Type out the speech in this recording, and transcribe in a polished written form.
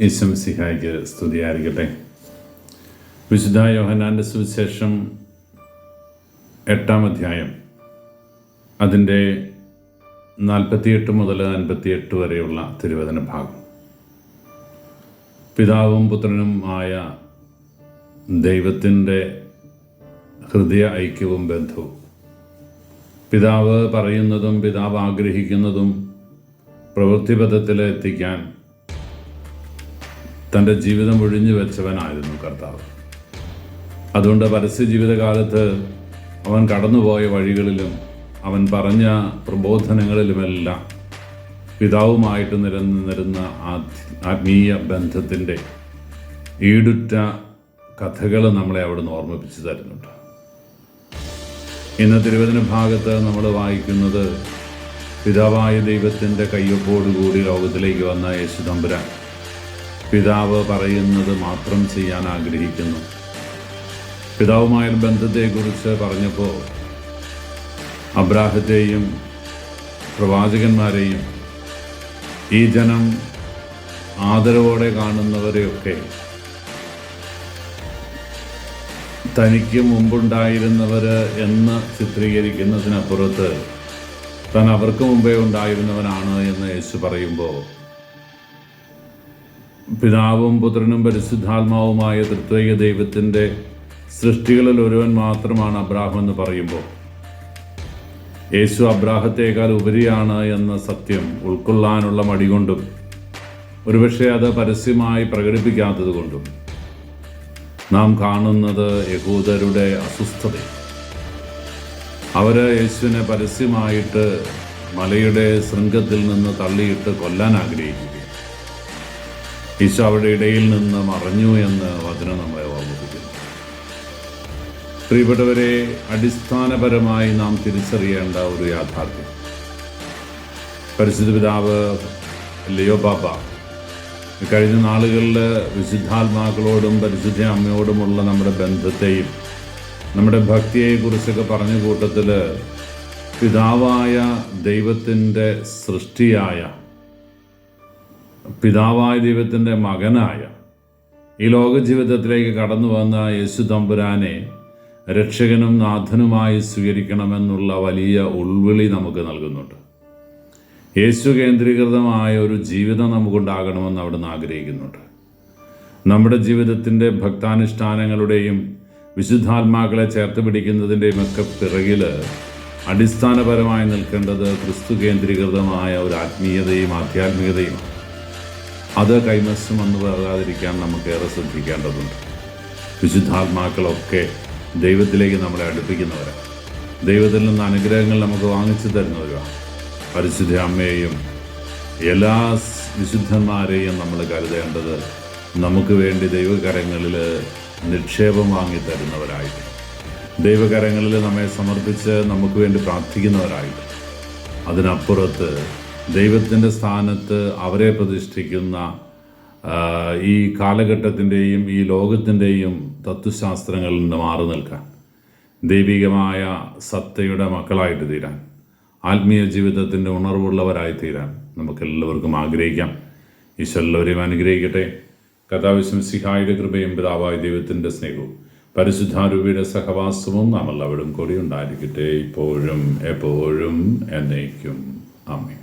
ഈശോമിശിഹായ്ക്ക് സ്തുതിയായിരിക്കട്ടെ. വിശുദ്ധ യോഹന്നാൻ്റെ സുവിശേഷം 8-ാം അധ്യായം അതിൻ്റെ 48 മുതൽ 58 വരെയുള്ള തിരുവചന ഭാഗം. പിതാവും പുത്രനും ആയ ദൈവത്തിൻ്റെ ഹൃദയ ഐക്യവും ബന്ധവും, പിതാവ് പറയുന്നതും പിതാവ് ആഗ്രഹിക്കുന്നതും പ്രവൃത്തിപഥത്തിലെത്തിക്കാൻ തൻ്റെ ജീവിതം ഒഴിഞ്ഞു വെച്ചവനായിരുന്നു കർത്താവ്. അതുകൊണ്ട് പരസ്യ ജീവിതകാലത്ത് അവൻ കടന്നുപോയ വഴികളിലും അവൻ പറഞ്ഞ പ്രബോധനങ്ങളിലുമെല്ലാം പിതാവുമായിട്ട് നിലനിന്നിരുന്ന ആത്മീയ ബന്ധത്തിൻ്റെ ഈടുറ്റ കഥകൾ നമ്മളെ അവിടുന്ന് ഓർമ്മിപ്പിച്ചു തരുന്നുണ്ട്. ഇന്ന് തിരുവചന ഭാഗത്ത് നമ്മൾ വായിക്കുന്നത് പിതാവായ ദൈവത്തിൻ്റെ കയ്യൊപ്പോടുകൂടി ലോകത്തിലേക്ക് വന്ന യേശു തമ്പുരാൻ പിതാവ് പറയുന്നത് മാത്രം ചെയ്യാൻ ആഗ്രഹിക്കുന്നു. പിതാവുമായ ബന്ധത്തെക്കുറിച്ച് പറഞ്ഞപ്പോൾ അബ്രാഹത്തെയും പ്രവാചകന്മാരെയും ഈ ജനം ആദരവോടെ കാണുന്നവരെയൊക്കെ തനിക്ക് മുമ്പുണ്ടായിരുന്നവർ എന്ന് ചിത്രീകരിക്കുന്നതിനപ്പുറത്ത് താൻ അവർക്ക് മുമ്പേ ഉണ്ടായിരുന്നവനാണ് എന്ന് യേശു പറയുമ്പോൾ പിതാവും പുത്രനും പരിശുദ്ധാത്മാവുമായ ത്രിത്വൈക ദൈവത്തിൻ്റെ സൃഷ്ടികളിൽ ഒരുവൻ മാത്രമാണ് അബ്രാഹം എന്ന് പറയുമ്പോൾ യേശു അബ്രാഹത്തേക്കാൾ ഉപരിയാണ് എന്ന സത്യം ഉൾക്കൊള്ളാനുള്ള മടി കൊണ്ടും ഒരുപക്ഷെ അത് പരസ്യമായി പ്രകടിപ്പിക്കാത്തത് കൊണ്ടും നാം കാണുന്നത് യഹൂദരുടെ അസ്വസ്ഥത. അവർ യേശുവിനെ പരസ്യമായിട്ട് മലയുടെ ശൃംഗത്തിൽ നിന്ന് തള്ളിയിട്ട് കൊല്ലാൻ ആഗ്രഹിക്കുകയും ഈശോ അവരുടെ ഇടയിൽ നിന്ന് മറഞ്ഞു എന്ന് വചനം നമ്മളെ ഓർമ്മിപ്പിക്കുന്നു. പ്രിയപ്പെട്ടവരെ, അടിസ്ഥാനപരമായി നാം തിരിച്ചറിയേണ്ട ഒരു യാഥാർത്ഥ്യം, പരിശുദ്ധ പിതാവ് ലിയോ പാപ്പ കഴിഞ്ഞ നാളുകളിൽ വിശുദ്ധാത്മാക്കളോടും പരിശുദ്ധ അമ്മയോടുമുള്ള നമ്മുടെ ബന്ധത്തെയും നമ്മുടെ ഭക്തിയെക്കുറിച്ചൊക്കെ പറഞ്ഞ കൂട്ടത്തിൽ പിതാവായ ദൈവത്തിൻ്റെ സൃഷ്ടിയായ, പിതാവായ ദൈവത്തിൻ്റെ മകനായ ഈ ലോക ജീവിതത്തിലേക്ക് കടന്നു വന്ന യേശു തമ്പുരാനെ രക്ഷകനും നാഥനുമായി സ്വീകരിക്കണമെന്നുള്ള വലിയ ഉൾവിളി നമുക്ക് നൽകുന്നുണ്ട്. യേശു കേന്ദ്രീകൃതമായ ഒരു ജീവിതം നമുക്കുണ്ടാകണമെന്ന് അവിടുന്ന് ആഗ്രഹിക്കുന്നുണ്ട്. നമ്മുടെ ജീവിതത്തിൻ്റെ ഭക്താനുഷ്ഠാനങ്ങളുടെയും വിശുദ്ധാത്മാക്കളെ ചേർത്ത് പിടിക്കുന്നതിൻ്റെയും ഒക്കെ പിറകിൽ അടിസ്ഥാനപരമായി നിൽക്കേണ്ടത് ക്രിസ്തു കേന്ദ്രീകൃതമായ ഒരു ആത്മീയതയും ആധ്യാത്മികതയും. അത് കൈമസ്സം വന്നു പോകാതിരിക്കാൻ നമുക്കേറെ ശ്രദ്ധിക്കേണ്ടതുണ്ട്. വിശുദ്ധാത്മാക്കളൊക്കെ ദൈവത്തിലേക്ക് നമ്മളെ അടുപ്പിക്കുന്നവരാണ്. ദൈവത്തിൽ നിന്ന് അനുഗ്രഹങ്ങൾ നമുക്ക് വാങ്ങിച്ചു തരുന്നവരാണ്. പരിശുദ്ധ അമ്മയെയും എല്ലാ വിശുദ്ധന്മാരെയും നമ്മൾ കരുതേണ്ടത് നമുക്ക് വേണ്ടി ദൈവകരങ്ങളിൽ നിക്ഷേപം വാങ്ങി തരുന്നവരായിട്ട്, ദൈവകരങ്ങളിൽ നമ്മെ സമർപ്പിച്ച് നമുക്ക് വേണ്ടി പ്രാർത്ഥിക്കുന്നവരായിട്ട്. അതിനപ്പുറത്ത് ദൈവത്തിൻ്റെ സ്ഥാനത്ത് അവരെ പ്രതിഷ്ഠിക്കുന്ന ഈ കാലഘട്ടത്തിൻ്റെയും ഈ ലോകത്തിൻ്റെയും തത്വശാസ്ത്രങ്ങളിൽ നിന്ന് മാറി നിൽക്കാൻ, ദൈവികമായ സത്തയുടെ മക്കളായിട്ട് തീരാൻ, ആത്മീയ ജീവിതത്തിൻ്റെ ഉണർവുള്ളവരായി തീരാൻ നമുക്കെല്ലാവർക്കും ആഗ്രഹിക്കാം. ഈശോ എല്ലാവരെയും അനുഗ്രഹിക്കട്ടെ. കർത്താവ് മിശിഹായുടെ കൃപയും പിതാവായ ദൈവത്തിൻ്റെ സ്നേഹവും പരിശുദ്ധാരൂപിയുടെ സഹവാസവും നാം എല്ലാവരും കൂടി ഉണ്ടായിരിക്കട്ടെ, ഇപ്പോഴും എപ്പോഴും എന്നേക്കും. ആമേൻ.